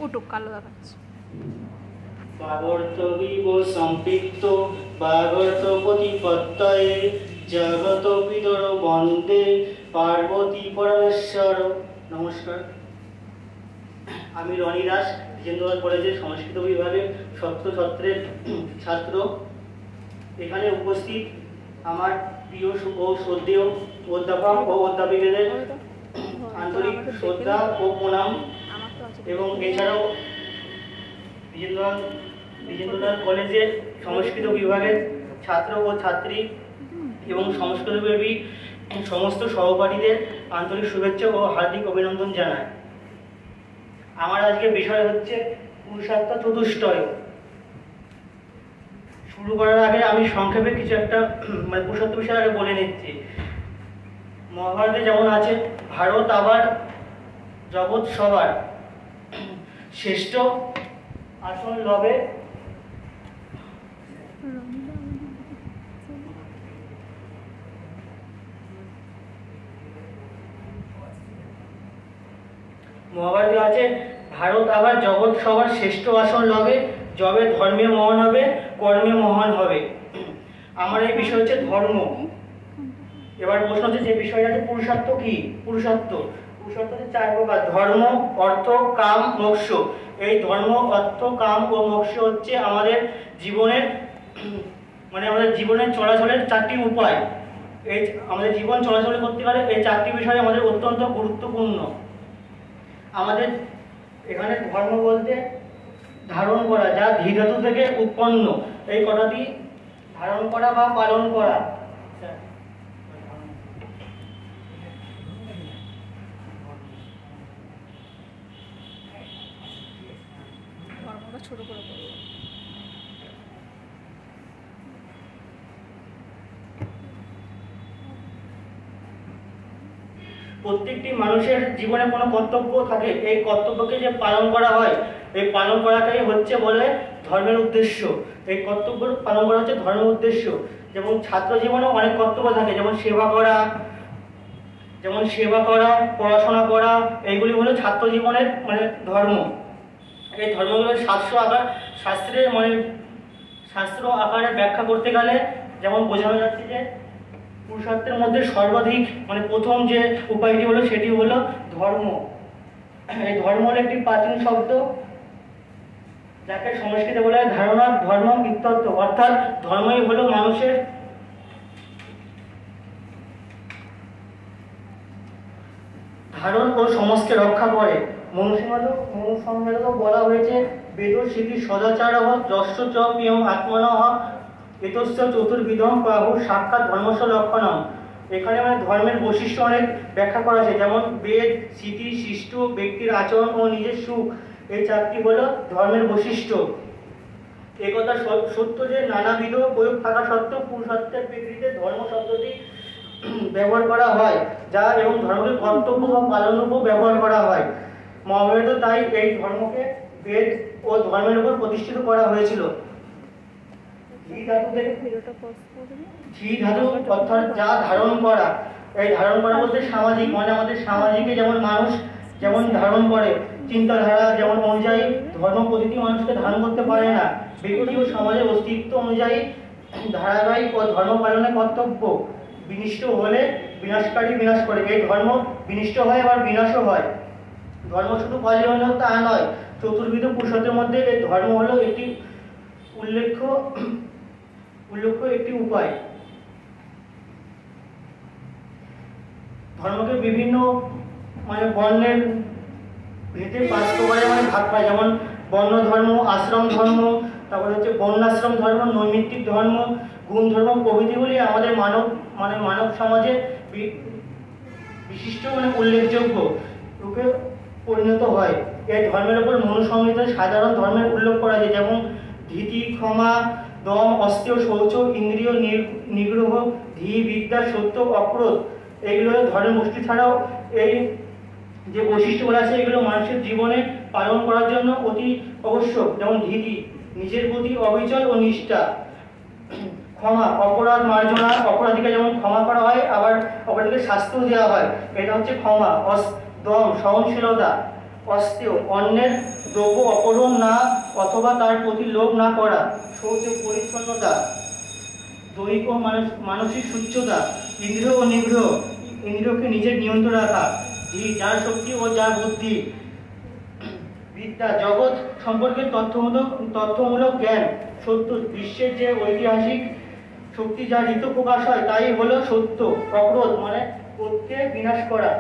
ওটুক কালো দেখাচ্ছে। ভাগর্তবিব সম্পৃক্ত ভাগর্ত প্রতিপত্তয়ে জগত বিদর বন্দে পার্বতী পরমেশ্বর। নমস্কার, আমি রনি দাস, বিজেন্দ্র কলেজের সংস্কৃত বিভাগের সপ্তম সত্রের ছাত্র। এখানে উপস্থিত আমার প্রিয় ও শ্রদ্ধেয় অধ্যাপক ও অধ্যাপিকাদের আন্তরিক শ্রদ্ধা ও প্রণাম, এবং এছাড়াও বিজেন্দ্র কলেজের সংস্কৃত বিভাগের ছাত্র ও ছাত্রী এবং সংস্কৃতপ্রেমী সমস্ত সহপাঠীদের আন্তরিক শুভেচ্ছা ও হার্দিক অভিনন্দন জানাই। আমার আজকে বিষয় হচ্ছে পুরুষার্থ চতুষ্টয়। শুরু করার আগে আমি সংক্ষেপে কিছু একটা পুরুষার্থ বিষয়ে আগে বলে নিচ্ছি। মহাভারতে যেমন আছে, ভারত আবার জগৎ সবার শ্রেষ্ঠ আসন লবে মহাভারতে আছে, ভারত আবার জগৎ সবার শ্রেষ্ঠ আসন লবে, যবে ধর্মে মহান হবে কর্মে মহান হবে। আমার এই বিষয় হচ্ছে ধর্ম। এবার প্রশ্ন হচ্ছে যে বিষয়টা হচ্ছে পুরুষার্থ কি? পুরুষার্থ হচ্ছে 4 প্রকার: ধর্ম, অর্থ, কাম, মোক্ষ। এই ধর্ম, অর্থ, কাম ও মোক্ষ হচ্ছে আমাদের জীবনের আমাদের জীবনের চলাচলের 4টি উপায়। এই আমাদের জীবন চলাচল করতে গেলে এই 4টি বিষয় আমাদের অত্যন্ত গুরুত্বপূর্ণ। আমাদের এখানে ধর্ম বলতে ধারণ করা, যা ধী ধাতু থেকে উৎপন্ন। এই কথাটি ধারণ করা বা পালন করা। ছোট করে বলবো। প্রত্যেকটি মানুষের জীবনে কোনো কর্তব্য থাকে, এই কর্তব্যকে যে পালন করা হয়, এই পালন করাটাই হচ্ছে বলে ধর্মের উদ্দেশ্য। এই কর্তব্য পালন করা হচ্ছে ধর্মের উদ্দেশ্য। যেমন ছাত্র জীবনেও অনেক কর্তব্য থাকে, যেমন সেবা করা, পড়াশোনা করা। এইগুলি হলো ছাত্র জীবনের ধর্ম। এই ধর্মগুলো শাস্ত্র আকারে ব্যাখ্যা করতে গেলে যেমন বোঝানো যাচ্ছে যে পুরুষার্থের মধ্যে সর্বাধিক প্রথম যে উপায়টি হলো সেটি হলো ধর্ম। এই ধর্ম হলো একটি প্রাচীন শব্দ, যাকে সংস্কৃতে বলা হয় ধারণা ধর্ম ইত্যর্থ। অর্থাৎ ধর্মই হলো মানুষের ধারণ ও সমাজকে রক্ষা করে। মনুসংহিতাতেও বলা হয়েছে, বেদ স্মৃতি সদাচার যশ্চ চ প্রিয়ং আত্মনঃ এতস্য চতুর্বিধম প্রাহু সাক্ষাৎ ধর্মস্য লক্ষণম। এখানে ধর্মের বৈশিষ্ট্য অনেক ব্যাখ্যা করা আছে, যেমন বেদ, স্মৃতি, শিষ্ট, ব্যক্তির আচরণ ও নিজের সুখ। এই 4টি হলো ধর্মের বৈশিষ্ট্য। একথা সত্য যে নানাবিধ প্রয়োগ থাকা সত্ত্বেও পুরুষার্থের প্রেক্ষিতে ধর্ম শব্দটি ব্যবহার করা হয়, যা এবং ধর্মকে কর্তব্য বা পালনরূপও ব্যবহার করা হয়। মহাভারতে তাই এই ধর্মকে বেদ ও ধর্মের উপর প্রতিষ্ঠিত করা হয়েছিল। ধী ধাতু অর্থাৎ যা ধারণ করা। এই ধারণ করা বলতে সামাজিক, আমাদের সামাজিকে যেমন মানুষ যেমন ধারণ করে, চিন্তাধারা যেমন অনুযায়ী ধর্ম প্রতিটি মানুষকে ধারণ করতে পারে না। ব্যক্তি ও সমাজের অস্তিত্ব অনুযায়ী ধারাবাহিক ও ধর্ম পালনের কর্তব্য। বিনিষ্ট হলে বিনাশকারী বিনাশ করে। এই ধর্ম বিনিষ্ট হয় আবার বিনাশও হয়। ধর্ম শুধু পালন তা নয়, চতুর্বিধ পুরুষার্থের মধ্যে এই ধর্ম হলো একটি উল্লেখ্য একটি উপায়। ধর্মকে বিভিন্ন বর্ণের ভেদে 5 প্রকারে ভাগ পায়, যেমন বর্ণ ধর্ম, আশ্রম ধর্ম, তারপরে হচ্ছে বর্ণাশ্রম ধর্ম, নৈমিত্তিক ধর্ম, গুণ ধর্ম প্রভৃতিগুলি আমাদের মানব সমাজে বিশিষ্ট উল্লেখযোগ্য রূপে পরিণত হয়। এই ধর্মের উপর মনুসংহিতায় সাধারণ ধর্মের উল্লেখ করা যায়, যেমন ধীতি, ক্ষমা, দম, অস্তেয়, শৌচ, ইন্দ্রিয় নিগ্রহ, ধী, বিদ্যা, সত্য, অক্রোধ। এগুলো ধর্মের গোষ্ঠী ছাড়াও এই যে বৈশিষ্ট্যগুলো আছে এগুলো মানুষের জীবনে পালন করার জন্য অতি আবশ্যক। যেমন ধীতি, নিজের প্রতি অবিচল ও নিষ্ঠা। ক্ষমা, অপরাধ মার্জনা, অপরাধীকে যেমন ক্ষমা করা হয় আবার অপরাধীকে শাস্তিও দেওয়া হয়, এটা হচ্ছে ক্ষমা। দম, সহনশীলতা। অস্তেয়, অন্যের দ্রব্য অপহরণ না অথবা তার প্রতি লোভ না করা, শৌচ পরিচ্ছন্নতা, দৈহিক ও মানসিক সুচ্ছতা, ইন্দ্রিয় ও নিগ্রহ, ইন্দ্রিয়কে নিজের নিয়ন্ত্রণ রাখা, যার শক্তি ও যার বুদ্ধি, বিদ্যা, জগৎ সম্পর্কে তথ্যমূলক জ্ঞান, সত্য, বিশ্বের যে ঐতিহাসিক শক্তি যা ঋত প্রকাশ হয় তাই হলো সত্য, অক্রোধ মানে ক্রোধকে বিনাশ করা,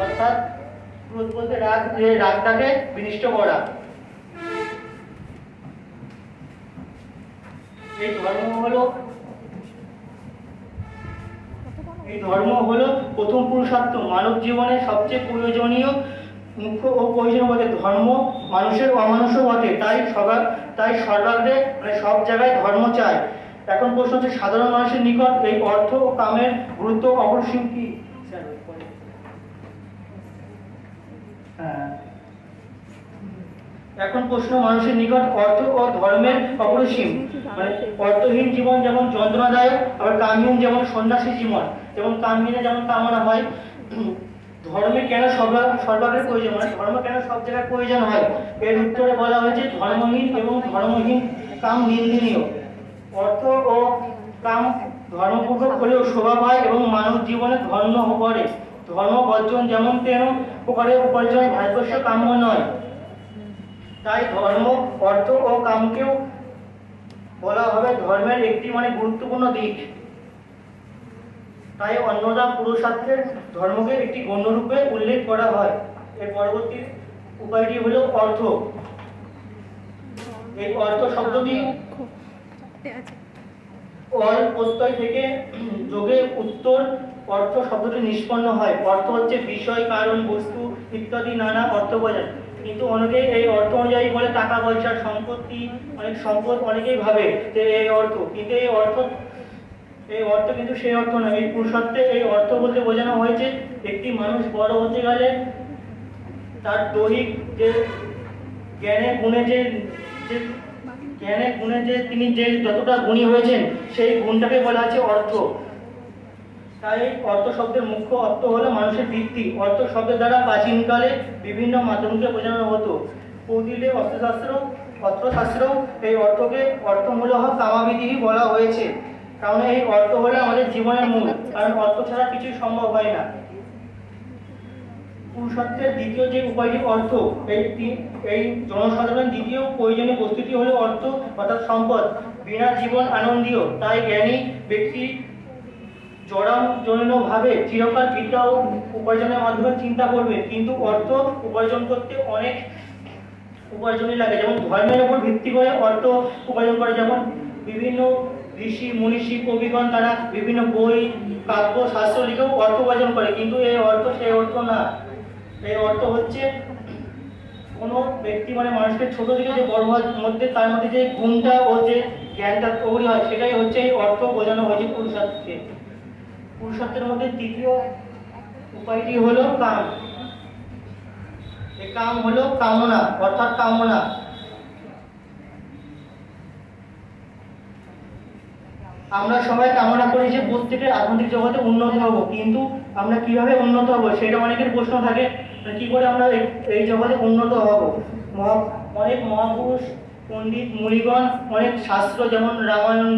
অর্থাৎ ক্রোধ বলতে রাগ, যে রাগটাকে বিনষ্ট করা। এই ধর্ম হলো প্রথম পুরুষার্থ, মানব জীবনে সবচেয়ে প্রয়োজনীয়, মুখ্য ও প্রয়োজনীয় বটে। ধর্ম মানুষের অমানুষও বটে, তাই সর্বাগ্রে মানে সব জায়গায় ধর্ম চায়। এখন প্রশ্ন হচ্ছে, সাধারণ মানুষের নিকট এই অর্থ ও কামের গুরুত্ব অপরিসীম কি? এখন প্রশ্ন, মানুষের নিকট অর্থ ও ধর্মের অপরিসীম, মানে অর্থহীন জীবন যেমন যন্ত্রণাদায়ক, আবার কামহীন যেমন সন্ন্যাসী জীবন, যেমন কামহীনে যেমন কামনা হয়। ধর্মে কেন সর্বাগ্রে প্রয়োজন, মানে ধর্ম কেন সব জায়গায় প্রয়োজন হয়? এর উত্তরে বলা হয়েছে, ধর্মহীন এবং ধর্মহীন কাম নিন্দনীয়। অর্থ ও কাম ধর্মপূর্বক হলেও শোভা পায় এবং মানব জীবনে ধন্য করে। ধর্ম বর্জন যেমন তেন প্রকারে উপার্জনে ভারতবর্ষ কাম্য নয়। তাই ধর্ম, অর্থ ও কামকেও বলা হবে ধর্মের একটি মানে গুরুত্বপূর্ণ দিক। তাই অন্যরা পুরুষার্থের ধর্মকে একটি গণ্যরূপে উল্লেখ করা হয়। এর পরবর্তী উপায়টি হলো অর্থ। এই অর্থ শব্দটি অল প্রত্যয় থেকে যোগে উত্তর অর্থ শব্দটি নিষ্পন্ন হয়। অর্থ হচ্ছে বিষয়, কারণ, বস্তু ইত্যাদি নানা অর্থ বোঝায়। কিন্তু অনেকেই এই অর্থ অনুযায়ী বলে টাকা পয়সা, সম্পত্তি, অনেক সম্পদ, অনেকেই ভাবে যে এই অর্থ, কিন্তু এই অর্থ কিন্তু সেই অর্থ নয়। এই পুরুষার্থে এই অর্থ বলতে বোঝানো হয়েছে, একটি মানুষ বড় হতে গেলে তার দৈহিক যে জ্ঞানে গুণে যে তিনি যে যতটা গুণী হয়েছেন সেই গুণটাকে বলা আছে অর্থ। তাই অর্থ শব্দের মুখ্য অর্থ হলো মানুষের বৃত্তি। অর্থ শব্দের দ্বারা প্রাচীনকালে বিভিন্ন মাধ্যমকে বোঝানো হতো। কৌটিল্যে অর্থশাস্ত্রেও এই অর্থকে অর্থমূলক কামাবিধি বলা হয়েছে, কারণ এই অর্থ হলো আমাদের জীবনের মূল, কারণ অর্থ ছাড়া কিছুই সম্ভব হয় না। পুরুষার্থের দ্বিতীয় যে উপায়টি অর্থ, এই জনসাধারণের দ্বিতীয় প্রয়োজনীয় বস্তুটি হলো অর্থ, অর্থাৎ সম্পদ। বিনা জীবন আনন্দীয়, তাই জ্ঞানী ব্যক্তি জড়ামজনীনভাবে চিরকাল বিদ্যা ও উপার্জনের মাধ্যমে চিন্তা করবে, কিন্তু অর্থ উপার্জন করতে অনেক উপার্জনই লাগে। যেমন ধর্মের উপর ভিত্তি করে অর্থ উপার্জন করে, যেমন বিভিন্ন ঋষি মনীষী কবিগণ তারা বিভিন্ন বই, কাব্য, শাস্ত্র লিখেও অর্থ উপার্জন করে, কিন্তু এই অর্থ সেই অর্থ না। এই অর্থ হচ্ছে কোনো ব্যক্তি মানে মানুষকে ছোট থেকে যে বড় হওয়ার মধ্যে তার মধ্যে যে গুণটা ও যে জ্ঞানটা তৈরি হয়, সেটাই হচ্ছে এই অর্থ বোঝানো হয়েছে পুরুষার্থকে। পুরুষার্থের মধ্যে তৃতীয় উপায়টি হলো কাম। এই কাম হলো কামনা, অর্থাৎ কামনা। আমরা সবাই কামনা করি যে প্রত্যেকের আধ্যাত্মিক জগতে উন্নত হব, কিন্তু আমরা কিভাবে উন্নত হব সেটা অনেকের প্রশ্ন থাকে। কি করে আমরা এই জগতে উন্নত হব? অনেক মহাপুরুষ, পণ্ডিত, মুনিগণ, অনেক শাস্ত্র যেমন রামায়ণ,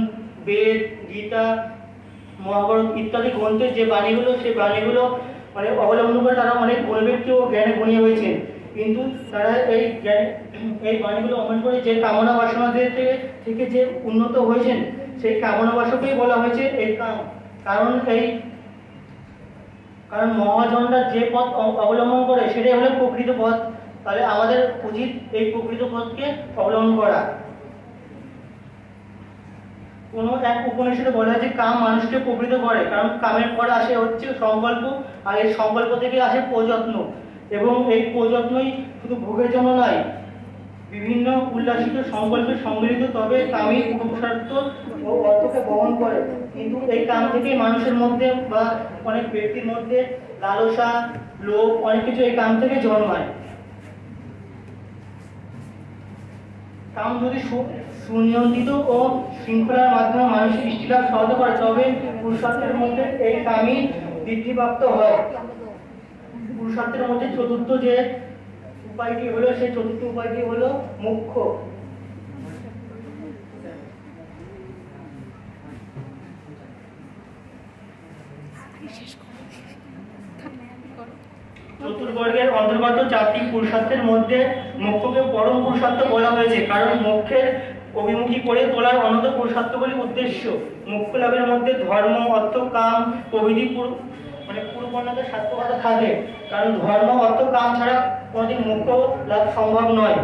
বেদ, গীতা, মহাভারত ইত্যাদি গ্রন্থের যে বাণীগুলো, সেই বাণীগুলো মানে অবলম্বন করে তারা অনেক গুণ ব্যক্তি ও জ্ঞানে গুণী হয়েছেন, কিন্তু তারা এই বাণীগুলো অমন করে যে কামনা বাসনা থেকে যে উন্নত হয়েছেন, সেই কামনা বাসকেই বলা হয়েছে এই কাম। কারণ মহাজনরা যে পথ অবলম্বন করে সেটাই হলো প্রকৃত পথ। তাহলে আমাদের উচিত এই প্রকৃত পথকে অবলম্বন করা। কোনো এক উপনিষদে বলা হয় যে কাম মানুষকে প্রকৃত করে, কারণ কামের পরে আসে হচ্ছে সংকল্প, আর এই সংকল্প থেকে আসে প্রযত্ন, এবং এই প্রযত্নই শুধু ভোগের জন্য নয়, বিভিন্ন উল্লাসিত সংকল্পে সম্মিলিত, তবে কামই পুরুষার্থ ও অর্থকে বহন করে। কিন্তু এই কাম থেকে মানুষের মধ্যে বা অনেক ব্যক্তির মধ্যে লালসা, লোভ, অনেক কিছু এই কাম থেকে জন্মায়। কাম যদি সুনিয়ন্ত্রিত ও শৃঙ্খলার মাধ্যমে মানুষের ইষ্টিলাভ সহজ করে, তবে পুরুষার্থের মধ্যে এই কামই বৃদ্ধিপ্রাপ্ত হয়। পুরুষার্থের মধ্যে চতুর্থ যে উপায়টি হলো, সেই চতুর্থ উপায়টি হলো মুখ্য। চতুর্বর্গের অন্তর্গত 4টি পুরুষার্থের মধ্যে মোক্ষকে পরম পুরুষার্থ বলা হয়েছে, কারণ মোক্ষের অভিমুখী করে তোলার অনন্ত পুরুষার্থগুলি উদ্দেশ্য। মোক্ষ লাভের মধ্যে ধর্ম, অর্থ, কাম প্রভৃতি পূর্ববর্ণিত সার্থকতা থাকে, কারণ ধর্ম, অর্থ, কাম ছাড়া কোনোদিন মোক্ষ লাভ সম্ভব নয়।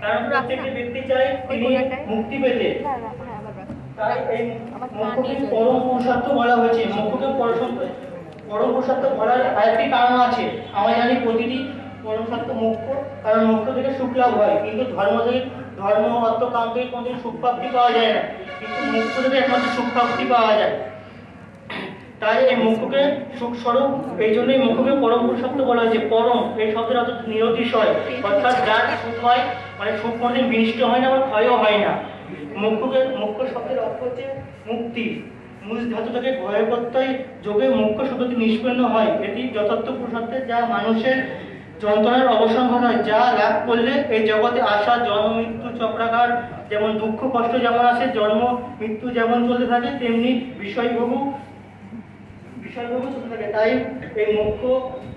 কারণ প্রত্যেকটি ব্যক্তি চায় তিনি মুক্তি পেতে, তাই এই মোক্ষকে পরম পুরুষার্থ বলা হয়েছে। মোক্ষকে পরম পুরুষার্থ বলার আরেকটি কারণ আছে। আমরা জানি প্রতিটি পরম সত্য মোক্ষ, কারণ মোক্ষ থেকে সুখ লাভ হয়, কিন্তু ধর্ম, অর্থ, কাম থেকে কোনোদিন সুখ প্রাপ্তি পাওয়া যায় না, কিন্তু মোক্ষ থেকে একমাত্র সুখ প্রাপ্তি পাওয়া যায়। তাই এই মোক্ষকে সুখ স্বরূপ, এই জন্যই মোক্ষকে পরম পুরুষার্থ বলা হয়েছে। পরম এই শব্দের অর্থ নিরতিশয়, অর্থাৎ যার সুখ হয়, মানে সুখ কোনোদিন বিনষ্ট হয় না বা ক্ষয়ও হয় না। মোক্ষ শব্দের অর্থ হচ্ছে মুক্তি। মূল ধাতু থেকে ভয় প্রত্যয় যোগে মোক্ষ শব্দটি নিষ্পন্ন হয়। এটি যথার্থ পুরুষার্থে যা মানুষের যন্ত্রণার অবসান ঘটায়, যা লাভ করলে এই জগতে আসা জন্ম মৃত্যু চক্রাকার, যেমন দুঃখ কষ্ট যেমন আসে, জন্ম মৃত্যু যেমন চলতে থাকে, তেমনি বিষয়ভোগও চলতে থাকে। তাই এই মোক্ষ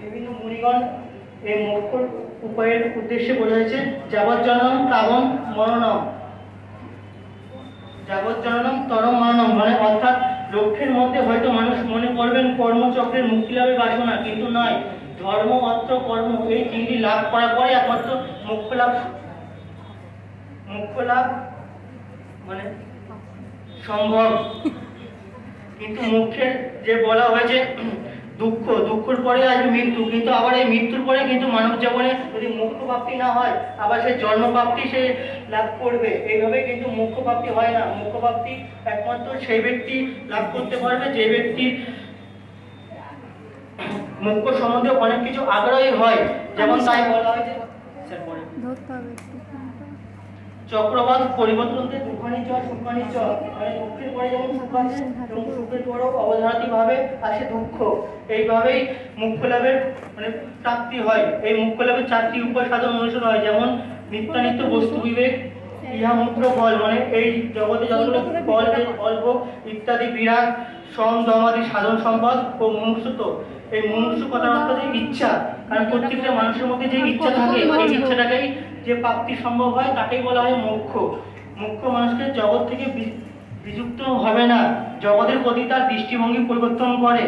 বিভিন্ন মুনিগণ এই মোক্ষ উপায়ের উদ্দেশ্যে বলা হয়েছে যাবজ্জনম তাবম মরণম। যাবজ্জনম তরম মরণম, মানে অর্থাৎ লক্ষ্যের মধ্যে হয়তো মানুষ মনে করবেন কর্মচক্রের মুক্তি লাভের বাসনা, কিন্তু নয়, ধর্ম, অর্থ, কর্ম এই তিনটি লাভ করার পরে একমাত্র মোক্ষ লাভ মানে সম্ভব। কিন্তু মোক্ষের যে বলা হয়েছে দুঃখের পরে আসবে মৃত্যু, কিন্তু আবার এই মৃত্যুর পরে কিন্তু মানব জীবনে যদি মোক্ষ প্রাপ্তি না হয়, আবার সেই জন্ম প্রাপ্তি সে লাভ করবে। এইভাবে কিন্তু মোক্ষ প্রাপ্তি হয় না। মোক্ষ প্রাপ্তি একমাত্র সেই ব্যক্তি লাভ করতে পারবে যে ব্যক্তির মোক্ষ সম্বন্ধে অনেক কিছু আগ্রহী হয়। যেমন তাই বলা হয়েছে চক্রবাদ পরিবর্তনতে দুঃখানি চ সুখানি চ, মানে দুঃখের পরে যেমন সুখ আসে, এবং সুখের পরেও অবধারিত ভাবে আসে দুঃখ। এইভাবেই মোক্ষ লাভের মানে প্রাপ্তি হয়। এই মোক্ষ লাভের 4টি উপায় সাধন অনুসরণ হয়, যেমন নিত্যানিত্য বস্তু বিবেক, ইহামূত্র ফল, মানে এই জগতে যতগুলো ফল, অল্প ইত্যাদি বিরাগ, সম দমাদি সাধন সম্পদ ও মুমুক্ষুত্ব। এই মুমুক্ষু কথার অর্থ যে ইচ্ছা, কারণ প্রত্যেকটা মানুষের মধ্যে যে ইচ্ছা থাকে, এই ইচ্ছাটাকেই যে প্রাপ্তি সম্ভব হয় তাকেই বলা হয় মোক্ষ। মোক্ষ মানুষকে জগৎ থেকে বিযুক্ত হবে না, জগতের প্রতি তার দৃষ্টিভঙ্গি পরিবর্তন করে।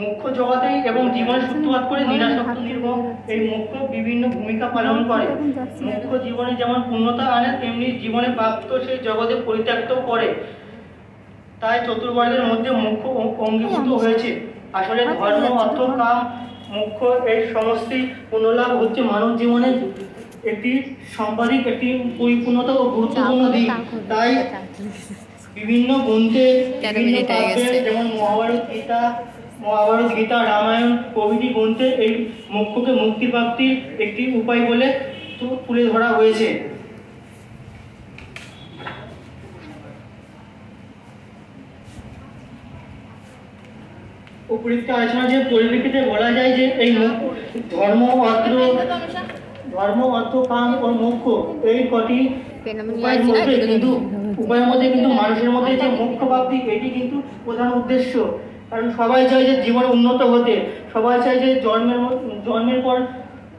মুখ্য জগতে এবং জীবনের সূত্রপাত করে নিরাসক্ত নির্ভর এই মুখ্য বিভিন্ন ভূমিকা পালন করে। মুখ্য জীবনে যেমন পূর্ণতা আনে, তেমনি জীবনে প্রাপ্ত সেই জগতে পরিত্যক্ত করে। তাই চতুর্বর্গের মধ্যে মুখ্য অঙ্গীভূত হয়েছে। আসলে ধর্ম, অর্থ, কাম, মুখ্য এই সমস্ত পুনর্লাভ হচ্ছে মানব জীবনের একটি সম্পাদিক, একটি পরিপূর্ণতা ও গুরুত্বপূর্ণ দিক। তাই বিভিন্ন গ্রন্থে যেমন মহাভারত, গীতা, রামায়ণ প্রভৃতি গ্রন্থে এই মোক্ষকে মুক্তি প্রাপ্তির একটি উপায় বলে তুলে ধরা হয়েছে। উপরিক্ত আলোচনা যে পরিপ্রেক্ষিতে বলা যায় যে এই ধর্ম, অর্থ, কাম ও মোক্ষ এই কটি উপায়ের মধ্যে কিন্তু মানুষের মধ্যে যে মোক্ষ প্রাপ্তি, এটি কিন্তু প্রধান উদ্দেশ্য। কারণ সবাই চায় যে জীবনে উন্নত হতে, সবাই চায় যে জন্মের পর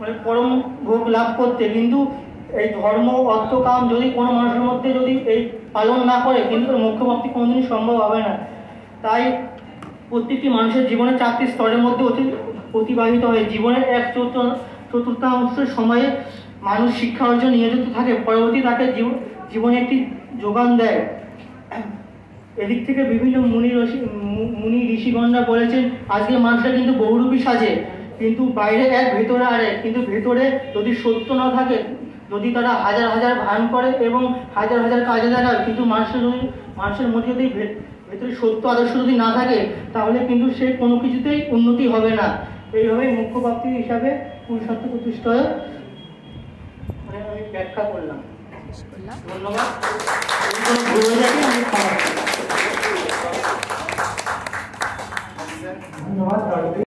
মানে পরম ভোগ লাভ করতে, কিন্তু এই ধর্ম, অর্থ, কাম যদি কোনো মানুষের মধ্যে যদি এই পালন না করে, কিন্তু মোক্ষ প্রাপ্তি কোনোদিনই সম্ভব হবে না। তাই প্রত্যেকটি মানুষের জীবনে 4টি স্তরের মধ্যে অতিবাহিত হয়। জীবনের 1/4 সময়ে মানুষ শিক্ষা অর্জন নিয়োজিত থাকে, পরবর্তী তাকে জীবনে একটি যোগান দেয়। এদিক থেকে বিভিন্ন মুনি ঋষিগণরা বলেছেন আজকে মানুষরা কিন্তু বহুরূপী সাজে, কিন্তু বাইরে এক ভেতরে আরেক। কিন্তু ভেতরে যদি সত্য না থাকে, যদি তারা হাজার হাজার ভান করে এবং হাজার হাজার কাজে দেখায়, কিন্তু মানুষের মধ্যে যদি ভেতরে সত্য আদর্শ যদি না থাকে, তাহলে কিন্তু সে কোনো কিছুতেই উন্নতি হবে না। এইভাবেই মোক্ষ প্রাপ্তি হিসাবে পুরুষার্থ প্রতিষ্ঠা মানে আমি ব্যাখ্যা করলাম। ধন্যবাদ।